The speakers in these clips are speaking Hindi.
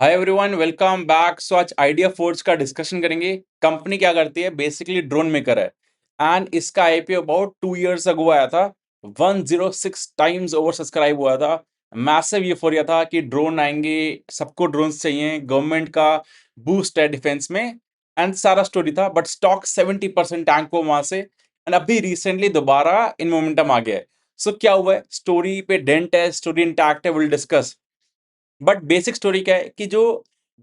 हाय एवरीवन, वेलकम बैक। सो आज आइडिया फोर्ज का डिस्कशन करेंगे। कंपनी क्या करती है? बेसिकली ड्रोन मेकर है एंड इसका आईपीओ अबाउट 2 इयर्स अगो आया था। 106 टाइम्स ओवर सब्सक्राइब हुआ था। मैसिव यूफोरिया था कि ड्रोन आएंगे, सबको ड्रोन्स चाहिए, गवर्नमेंट का बूस्ट है डिफेंस में एंड सारा स्टोरी था। बट स्टॉक 70% टैंक हुआ वहां से एंड अभी रिसेंटली दोबारा इन मोमेंटम आ गया है। सो क्या हुआ है? स्टोरी पे डेंट है, स्टोरी इंटैक्ट है, will discuss. But basic story क्या है कि जो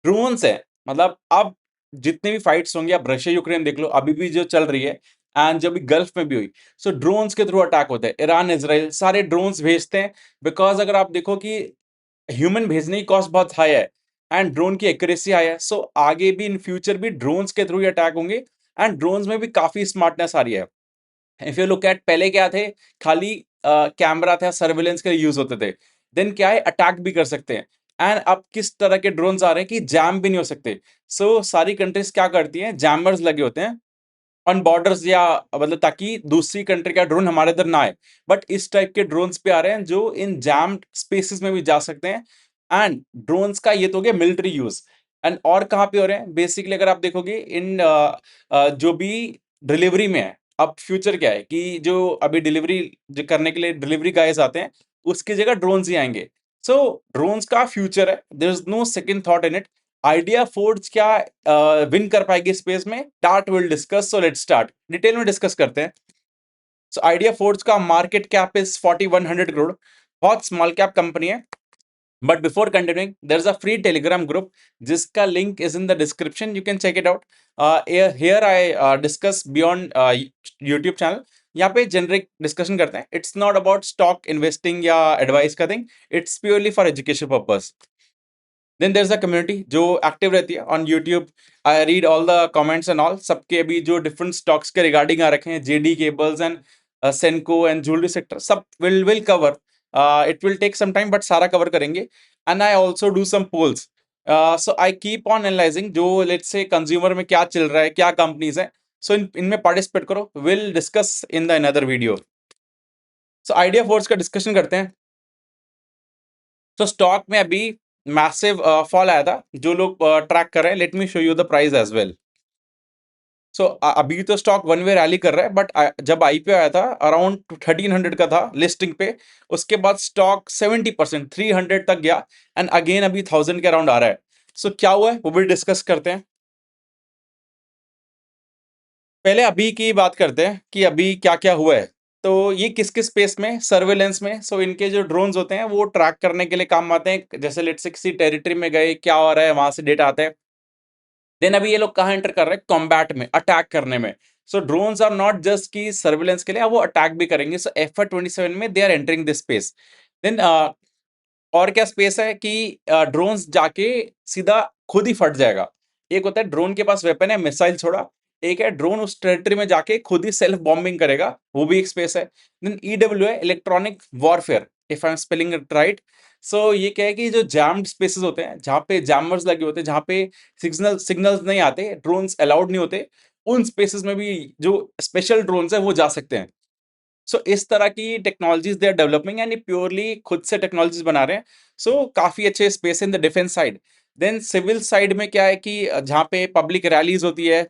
ड्रोन्स है, मतलब अब जितने भी फाइट्स होंगे, आप रशिया यूक्रेन देख लो, अभी भी जो चल रही है एंड जब भी गल्फ में भी हुई, सो ड्रोन्स के थ्रू अटैक होते हैं। ईरान इसराइल सारे ड्रोन्स भेजते हैं बिकॉज अगर आप देखो कि ह्यूमन भेजने की कॉस्ट बहुत हाई है एंड ड्रोन की एक्यूरेसी हाई है। सो आगे भी इन फ्यूचर भी ड्रोन्स के थ्रू ही अटैक होंगे एंड ड्रोन्स में भी काफी स्मार्टनेस आ रही है। इफ यू लुक एट, पहले क्या थे? खाली कैमरा था, सर्विलेंस के लिए यूज होते थे। देन क्या है, अटैक भी कर सकते हैं। एंड अब किस तरह के ड्रोन्स आ रहे हैं कि जैम भी नहीं हो सकते। सो सारी कंट्रीज क्या करती हैं, जैमर्स लगे होते हैं ऑन बॉर्डर्स, या मतलब ताकि दूसरी कंट्री का ड्रोन हमारे इधर ना आए। बट इस टाइप के ड्रोन्स पे आ रहे हैं जो इन जैम्ड स्पेसेस में भी जा सकते हैं। एंड ड्रोन्स का ये तो हो गया मिलिट्री यूज। एंड और कहाँ पे हो रहे हैं? बेसिकली अगर आप देखोगे इन जो भी डिलीवरी में है, अब फ्यूचर क्या है कि जो अभी डिलीवरी जो करने के लिए डिलीवरी गाइस आते हैं, उसकी जगह ड्रोन्स ही आएंगे। सो ड्रोन्स का फ्यूचर है, there is no second thought in it. IdeaForge क्या विन कर पाएगी स्पेस में, that will discuss. So let's start, detail में डिस्कस करते हैं। सो आइडिया फोर्ज का मार्केट कैप इज 4100 करोड़। बहुत स्मॉल कैप कंपनी है। But before continuing, there is a free Telegram group जिसका link is in the description, you can check it out. Here I discuss beyond YouTube channel. यहाँ पे जेनरिक डिस्कशन करते हैं। It's not about stock investing या एडवाइस का thing, it's purely for education purpose. Then there is a community जो एक्टिव रहती है on YouTube. I read all the comments and all. सबके अभी जो डिफरेंट स्टॉक्स के रिगार्डिंग आ रखे हैं, JD cables and Senco and jewellery sector, सब will cover. It will take some time but सारा कवर करेंगे। And I also do some polls. So I keep on analysing जो लेट्स से कंज्यूमर में क्या चल रहा है, क्या कंपनीज है। सो इनमें पार्टिसिपेट करो, will discuss in the another video. So idea force का डिस्कशन करते हैं। तो स्टॉक में अभी मैसिव फॉल आया था। जो लोग ट्रैक कर रहे हैं, let me show you the price as well. So अभी तो स्टॉक वन वे रैली कर रहा है, बट जब आईपीओ आया था अराउंड 1300 का था लिस्टिंग पे। उसके बाद स्टॉक 70% 300 तक गया एंड अगेन अभी 1000 के अराउंड आ रहा है। सो क्या हुआ है वो भी डिस्कस करते हैं। पहले अभी की बात करते हैं कि अभी क्या क्या हुआ है। तो ये किस किस स्पेस में, सर्वेलेंस में। सो इनके जो ड्रोन्स होते हैं वो ट्रैक करने के लिए काम आते हैं। जैसे लेट से किसी टेरिटरी में गए, क्या हो रहा है, वहां से डेटा आता है। देन अभी ये लोग कहाँ एंटर कर रहे हैं? कॉम्बैट में, अटैक करने में। सो ड्रोन्स आर नॉट जस्ट की सर्विलेंस के लिए, वो अटैक भी करेंगे। सो FY 27 में they are entering this space. Then और क्या स्पेस है कि ड्रोन्स जाके सीधा खुद ही फट जाएगा। एक होता है ड्रोन के पास वेपन है, मिसाइल छोड़ा। एक है ड्रोन उस टेरिटरी में जाके खुद ही सेल्फ बॉम्बिंग करेगा, वो भी एक स्पेस है। देन EW है, electronic warfare, if I am spelling it right. So ये क्या है कि जो जैम्ड स्पेसेस होते हैं, जहाँ पे जैमर्स लगे होते हैं, जहाँ पे सिग्नल्स नहीं आते, ड्रोन्स अलाउड नहीं होते, उन स्पेसेस में भी जो स्पेशल ड्रोन्स है वो जा सकते हैं। सो इस तरह की technologies they are developing and ये प्योरली खुद से टेक्नोलॉजीज बना रहे हैं। सो काफी अच्छे space in the defence side. Then civil side में क्या है कि जहाँ पे पब्लिक रैलीज होती है,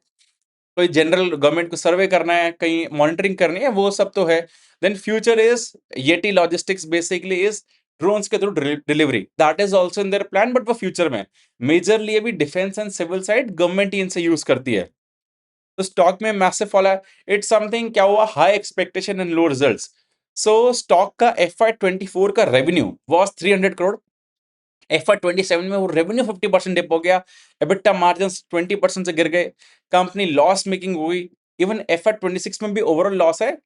कोई जनरल गवर्नमेंट को सर्वे करना है, कहीं मॉनिटरिंग करनी है, वो सब तो है। देन फ्यूचर इज येटी लॉजिस्टिक्स, बेसिकली इज ड्रोन्स के through delivery, that is also in their plan, but वो फ्यूचर में। मेजरली अभी defence and civil side government ही इनसे यूज करती है। तो स्टॉक में मैसिव फॉल है। इट्स समथिंग, क्या हुआ, high expectation and low results. So stock का FY 24 का रेवेन्यू वॉज 300 करोड़। FY 27 में वो रेवेन्यू 50% डिप हो गया। EBITDA मार्जिन 20% से गिर गए। कंपनी लॉस मेकिंग हुई। इवन FY 26 में भी ओवरऑल लॉस है।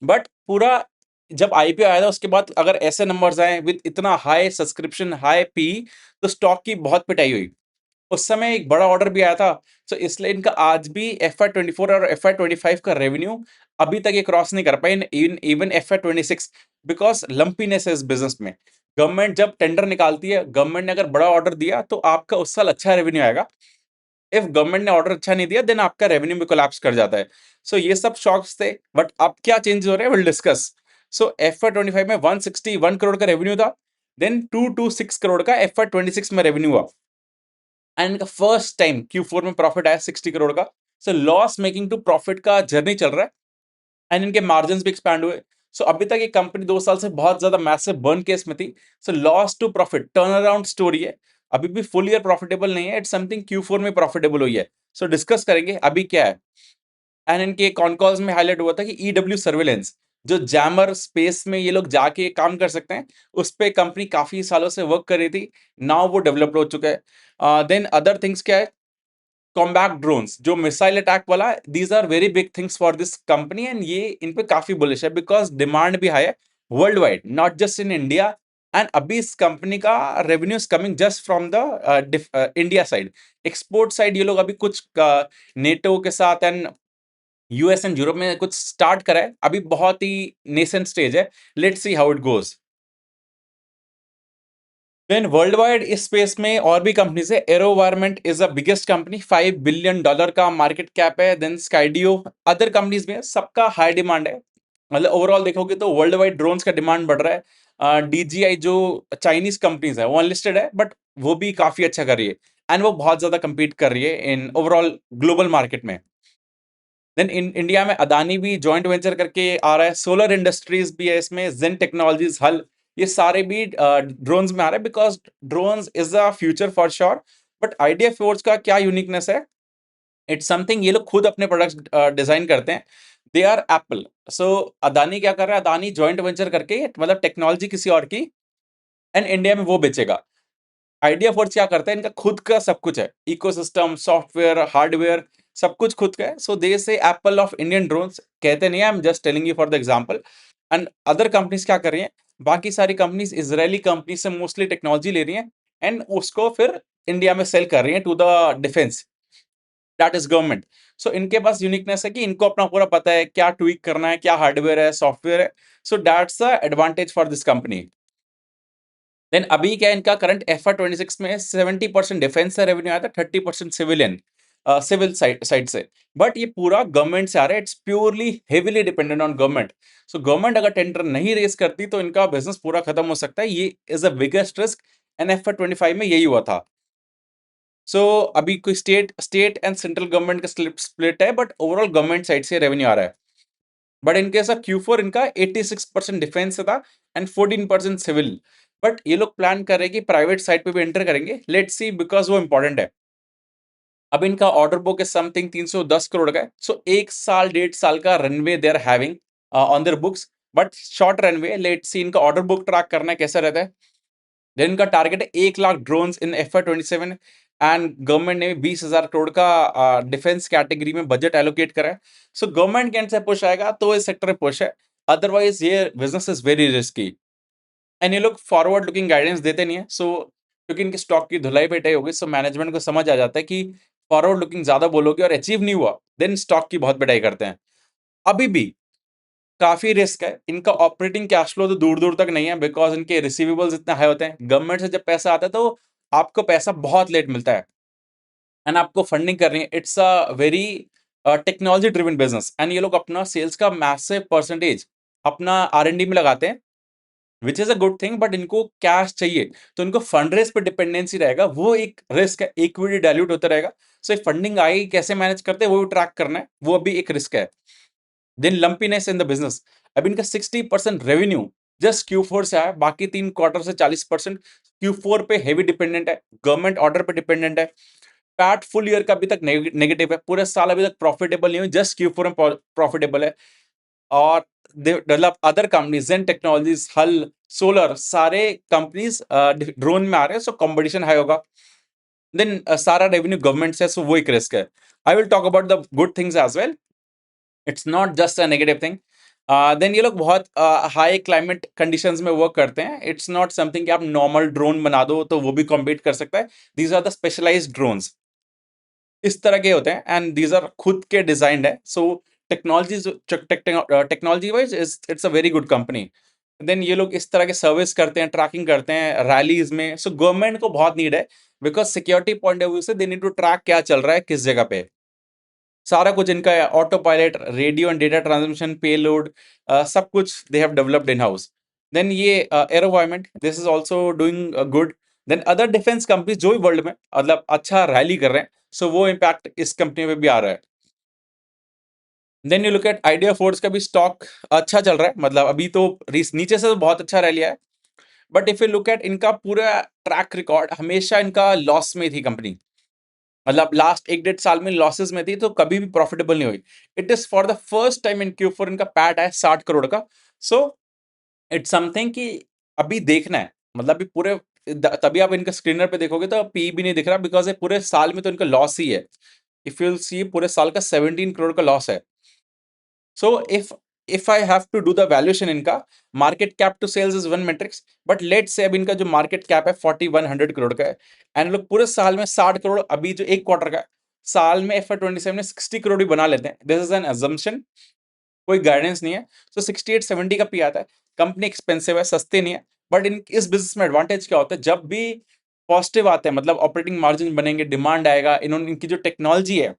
बट पूरा जब आईपीओ आया था उसके बाद अगर ऐसे नंबर्स आए विद इतना हाई सब्सक्रिप्शन, हाई पी, तो स्टॉक की बहुत पिटाई हुई। उस समय एक बड़ा ऑर्डर भी आया था। सो इसलिए इनका आज भी FY 24 और FY 25 का रेवेन्यू अभी तक ये क्रॉस नहीं कर पाए, इवन FY 26, बिकॉज लंपीनेस है इस बिजनेस में। गवर्नमेंट जब टेंडर निकालती है, गवर्नमेंट ने अगर बड़ा ऑर्डर दिया तो आपका उस साल अच्छा रेवेन्यू आएगा। इफ गवर्नमेंट ने ऑर्डर अच्छा नहीं दिया, देन आपका रेवेन्यू भी कोलैप्स कर जाता है। सो ये सब शॉक्स थे, बट अब क्या चेंज हो रहे हैं विल डिस्कस। सो FY 25 में 161 करोड़ का रेवेन्यू था। देन 226 करोड़ का FY 26 में रेवेन्यू हुआ। एंड इनका फर्स्ट टाइम Q4 में प्रॉफिट आया 60 करोड़ का। So loss making to profit का जर्नी चल रहा है एंड इनके मार्जिन भी एक्सपैंड हुए। सो अभी तक ये कंपनी 2 साल से बहुत ज्यादा मैसिव बर्न केस में थी। So loss to profit turn around story है। अभी भी फुल ईयर प्रॉफिटेबल नहीं है, इट्स समथिंग Q4 में प्रॉफिटेबल हुई है। सो डिस्कस करेंगे अभी क्या है। एंड इनके कॉन कॉल्स में हाईलाइट हुआ था कि ईडब्ल्यू सर्वेलेंस, जो जैमर स्पेस में ये लोग जाके काम कर सकते हैं, उस पे कंपनी काफी सालों से वर्क कर रही थी। नाउ वो डेवलप्ड हो चुका है। देन अदर थिंग्स क्या है, कॉम्बैट ड्रोन्स, जो मिसाइल अटैक वाला, these are very big things for this company and ये इन पे काफी बुलिश है बिकॉज डिमांड भी हाई है world wide, not just in India. And अभी इस कंपनी का revenue coming just from the India side. Export side ये लोग अभी कुछ नेटो के साथ एंड यूएस एंड यूरोप में कुछ स्टार्ट करा है, अभी बहुत ही नेसेंट स्टेज है। Let's see how it goes. Then world wide इस स्पेस में और भी कंपनीज है। AeroVironment is the biggest company, $5 billion का मार्केट कैप है। देन स्काईडियो, अदर कंपनीज में सबका हाई डिमांड है। मतलब ओवरऑल देखोगे तो वर्ल्ड वाइड ड्रोन्स का डिमांड बढ़ रहा है। डीजीआई जो चाइनीज कंपनीज है वो अनलिस्टेड है, बट वो भी काफी अच्छा कर रही है एंड वो बहुत ज्यादा compete कर रही है इन ओवरऑल ग्लोबल मार्केट में। देन इंडिया में अदानी भी जॉइंट वेंचर करके आ रहा है, सोलर इंडस्ट्रीज भी है इसमें, जेन टेक्नोलॉजीज, हल, ये सारे भी ड्रोन्स में आ रहे हैं because drones is the future for sure. But ideaForge का क्या यूनिकनेस है, इट्स समथिंग ये लोग खुद अपने प्रोडक्ट्स डिजाइन करते हैं। They are Apple. So Adani क्या कर रहा है, अदानी जॉइंट वेंचर करके मतलब टेक्नोलॉजी किसी और की एंड इंडिया में वो बेचेगा। आइडिया फोर्स क्या करता है, इनका खुद का सब कुछ है, इकोसिस्टम, सॉफ्टवेयर, हार्डवेयर, सब कुछ खुद का है। सो दे से एप्पल ऑफ इंडियन ड्रोन्स कहते नहीं है, I am just telling you for the example. And other companies क्या कर रही हैं, बाकी सारी कंपनीज इजरायली कंपनी से मोस्टली टेक्नोलॉजी ले रही हैं एंड उसको फिर इंडिया में सेल कर रही हैं to the defence, that is government. So इनके पास यूनिकनेस है कि इनको अपना पूरा पता है क्या ट्वीक करना है, क्या हार्डवेयर है, सॉफ्टवेयर है। So that's the advantage for this company. Then अभी क्या है, इनका करंट FY 26 में 70% डिफेंस से रेवेन्यू आया था, 30% सिविलियन सिविल साइड से। बट ये पूरा गवर्नमेंट से आ रहा है, it's purely heavily dependent on government. So government अगर टेंडर नहीं रेस करती तो इनका बिजनेस पूरा खत्म हो सकता है, ये is the biggest risk. And FY 25 में यही हुआ था। सो अभी कोई स्टेट एंड सेंट्रल गवर्नमेंट का स्प्लिट है, बट ओवरऑल गवर्नमेंट साइड से रेवेन्यू आ रहा है। But in case of Q4 इनका 86% डिफेंस से था एंड 14% सिविल। बट ये लोग प्लान कर रहे हैं कि प्राइवेट साइड पे भी एंटर करेंगे, लेट्स सी, बिकॉज वो इंपॉर्टेंट है। अब इनका ऑर्डर बुक है समथिंग 310 करोड़ का है। सो 1 साल 1.5 साल का runway they are having on their books, but short runway. Let's see इनका ऑर्डर बुक ट्रैक करना कैसा रहता है। देन इनका टारगेट है 1 lakh drones in FY 27 and government ने 20,000 करोड़ का डिफेंस कैटेगरी में बजट एलोकेट करा है। सो गवर्नमेंट के एंड से पुश आएगा तो इस सेक्टर में पुश है, अदरवाइज ये business is very risky. And ये लोग फॉरवर्ड लुकिंग गाइडेंस देते नहीं है। सो क्योंकि इनके स्टॉक की धुलाई पिटाई होगी, सो मैनेजमेंट को समझ आ जाता है कि फॉरवर्ड लुकिंग ज्यादा बोलोगे और अचीव नहीं हुआ, देन स्टॉक की बहुत पिटाई करते हैं। अभी भी काफी रिस्क है, इनका ऑपरेटिंग कैश फ्लो तो दूर दूर तक नहीं है बिकॉज इनके रिसीवेबल्स इतने हाई होते हैं। गवर्नमेंट से जब पैसा आता है तो आपको पैसा बहुत लेट मिलता है एंड आपको फंडिंग कर रही है। It's a very technology driven business and ये लोग अपना सेल्स का मैसिव परसेंटेज अपना R&D में लगाते हैं, which is a good thing. But इनको कैश चाहिए तो इनको फंड रेस पे डिपेंडेंसी रहेगा, वो एक रिस्क है, इक्विटी डाइल्यूट होता रहेगा। सो फंडिंग आई कैसे मैनेज करते हैं वो भी ट्रैक करना है, वो अभी एक रिस्क है। देन लंपीनेस इन द बिजनेस, अब इनका 60% रेवेन्यू जस्ट Q4 से आया, बाकी 3 क्वार्टर से 40% Q4 पे हेवी डिपेंडेंट है, गवर्नमेंट ऑर्डर पे डिपेंडेंट है। पैट फुल ईयर का अभी तक नेगेटिव है, पूरे साल अभी तक प्रॉफिटेबल नहीं हुई, जस्ट Q4 में प्रॉफिटेबल है। और they develop other companies, Zen Technologies, HAL, Solar, सारे कंपनीज ड्रोन में आ रहे हैं, सो कंपटीशन हाई होगा। देन सारा रेवेन्यू गवर्नमेंट से, सो वो एक रिस्क है। I will talk about the good things as well, it's not just a negative thing. Then ये लोग बहुत हाई क्लाइमेट कंडीशंस में वर्क करते हैं, इट्स नॉट समथिंग कि आप नॉर्मल ड्रोन बना दो तो वो भी कॉम्पीट कर सकता है। These are the specialised drones, इस तरह के होते हैं एंड दीज आर खुद के डिजाइंड है। So technology technology wise it's a very good company. Then ये लोग इस तरह के सर्विस करते हैं, ट्रैकिंग करते हैं रैलीज में। सो गवर्नमेंट को बहुत नीड है because security point of view से दे नीड टू ट्रैक क्या चल रहा है किस जगह पे। सारा कुछ इनका है, auto pilot, radio and data transmission, payload, सब कुछ they have developed in house. Then ये AeroVironment, this is also doing good then other defence companies जो भी वर्ल्ड में मतलब अच्छा रैली कर रहे हैं, सो वो इम्पैक्ट इस कंपनी पे भी आ रहा है। Then you look at ideaForge का भी स्टॉक अच्छा चल रहा है, मतलब अभी तो नीचे से तो बहुत अच्छा रैली है, but if you look eight इनका पूरा ट्रैक रिकॉर्ड, हमेशा इनका लॉस में थी कंपनी, मतलब लास्ट 1 डेढ़ साल में लॉसेस में थी, तो कभी भी प्रॉफिटेबल नहीं हुई। It is for the first time in Q4 इनका पैट है 60 करोड़ का। सो इट्स समथिंग कि अभी देखना है, मतलब अभी पूरे तभी आप इनका स्क्रीनर पे देखोगे तो पी भी नहीं दिख रहा, बिकॉज ये पूरे साल में तो इनका लॉस ही है। इफ यू सी पूरे साल का 17 करोड़ का लॉस है। So if I have to do the valuation इनका, market cap to sales is one metrics, but let's say अब इनका जो market cap है 4100 करोड़ का है, एंड लोग पूरे साल में 60 करोड़, अभी जो एक क्वार्टर का है, साल में FY27 में 60 करोड़ ही बना लेते हैं, दिस इज एन assumption, कोई गाइडेंस नहीं है। सो 68-70 का पी आता है, कंपनी एक्सपेंसिव है, सस्ती नहीं है, बट इन इस बिजनेस में एडवांटेज क्या होता है, जब भी पॉजिटिव आते हैं, मतलब ऑपरेटिंग मार्जिन बनेंगे, डिमांड आएगा, इन्होंने इनकी जो टेक्नोलॉजी है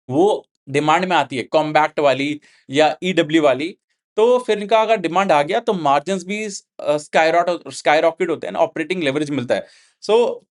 वो डिमांड में आती है, कॉम्पैक्ट वाली या ईडब्ल्यू वाली, तो फिर इनका अगर डिमांड आ गया तो मार्जिन्स भी स्काईरॉकेट होते हैं, ऑपरेटिंग लेवरेज मिलता है। So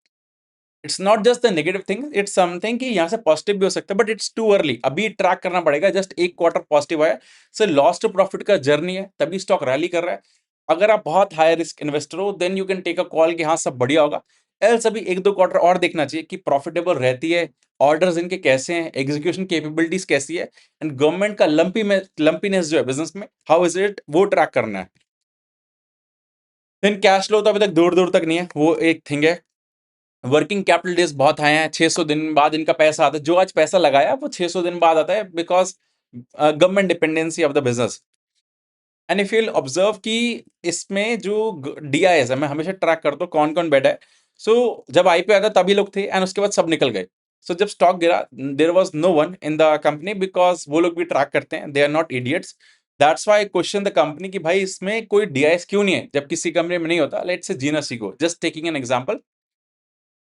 it's not just the negative thing, it's something कि यहाँ से पॉजिटिव भी हो सकता है, बट इट्स टू अर्ली, अभी ट्रैक करना पड़ेगा, जस्ट एक क्वार्टर पॉजिटिव आया, सो लॉस टू प्रॉफिट का जर्नी है, तभी स्टॉक रैली कर रहा है। अगर आप बहुत हाई रिस्क इन्वेस्टर हो, then you can take a call कि हाँ सब बढ़िया होगा, एल्स अभी 1-2 क्वार्टर और देखना चाहिए कि प्रॉफिटेबल रहती है, ऑर्डर्स इनके कैसे हैं, एग्जीक्यूशन कैपेबिलिटीज कैसी है, एंड गवर्नमेंट का लंपीनेस जो है बिजनेस में, हाउ इज इट, वो ट्रैक करना है। देन कैश फ्लो तो अभी तक दूर दूर तक नहीं है, वो एक थिंग है। वर्किंग कैपिटल डेज बहुत हाई हैं, 600 दिन बाद इनका पैसा आता है, जो आज पैसा लगाया वो 600 दिन बाद आता है, because government dependency of the business. And if you observe कि इसमें जो DIs है, मैं हमेशा ट्रैक करता हूँ कौन कौन बैठा है। सो जब IPO आया था तभी लोग थे, एंड उसके बाद सब निकल गए। सो जब स्टॉक गिरा, there was no one in the company, because वो लोग भी ट्रैक करते हैं, they are not idiots. That's why question the company कि भाई इसमें कोई DIs क्यों नहीं है, जब किसी कंपनी में नहीं होता, लेट्स से जीना सीखो, just taking an example.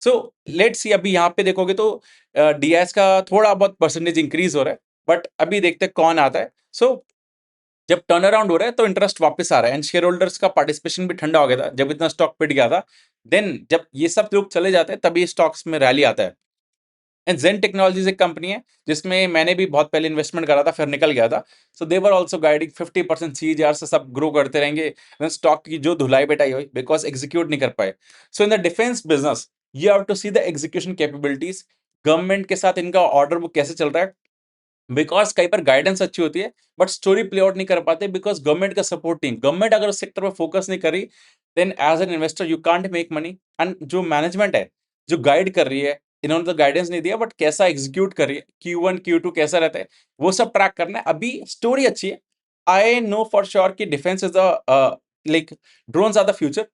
So let's see, अभी यहाँ पे देखोगे तो DIs का थोड़ा बहुत परसेंटेज इंक्रीज हो रहा है, बट अभी देखते हैं कौन आता है। सो जब टर्न अराउंड हो रहा है तो इंटरेस्ट वापस आ रहा है, एंड शेयर होल्डर्स का पार्टिसिपेशन भी ठंडा हो गया था जब इतना स्टॉक पिट गया था। देन जब ये सब लोग चले जाते हैं तभी स्टॉक्स में रैली आता है। एंड जेन टेक्नोलॉजीज एक कंपनी है जिसमें मैंने भी बहुत पहले इन्वेस्टमेंट करा था, फिर निकल गया था। सो दे वर ऑल्सो गाइडिंग 50% CAGR से सब ग्रो करते रहेंगे, स्टॉक की जो धुलाई बेटाई हुई बिकॉज एग्जीक्यूट नहीं कर पाए। So in the defence business you have to see the execution capabilities, government के साथ इनका ऑर्डर बुक कैसे चल रहा है, बिकॉज कई बार गाइडेंस अच्छी होती है बट स्टोरी प्ले आउट नहीं कर पाते, बिकॉज गवर्नमेंट का सपोर्ट नहीं, गवर्नमेंट अगर उस सेक्टर पर फोकस नहीं करी, then as an investor you can't make money. And जो मैनेजमेंट है जो गाइड कर रही है, इन्होंने तो गाइडेंस नहीं दिया, बट कैसा एग्जीक्यूट कर रही है, Q1 Q2 कैसा रहता है, वो सब ट्रैक करना है। अभी स्टोरी अच्छी है, आई नो फॉर श्योर कि defence is the like drones are the future,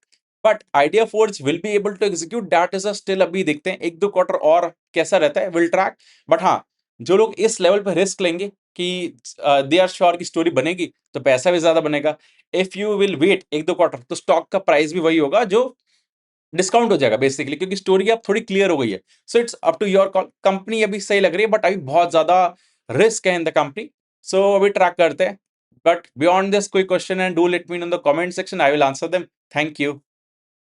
but ideaForge will be able to execute, that is a still, अभी देखते हैं 1-2 क्वार्टर और कैसा रहता है, विल ट्रैक। बट हाँ, जो लोग इस लेवल पे रिस्क लेंगे कि दे आर श्योर की स्टोरी बनेगी, तो पैसा भी ज्यादा बनेगा। If you will wait 1-2 quarter, तो स्टॉक का प्राइस भी वही होगा जो डिस्काउंट हो जाएगा बेसिकली, क्योंकि स्टोरी अब थोड़ी क्लियर हो गई है। So it's up to your call, company अभी सही लग रही है, बट अभी बहुत ज्यादा रिस्क है इन द कंपनी, सो अभी ट्रैक करते हैं। बट बियॉन्ड दिस कोई question, and do let me in the comment section, I will answer them. Thank you.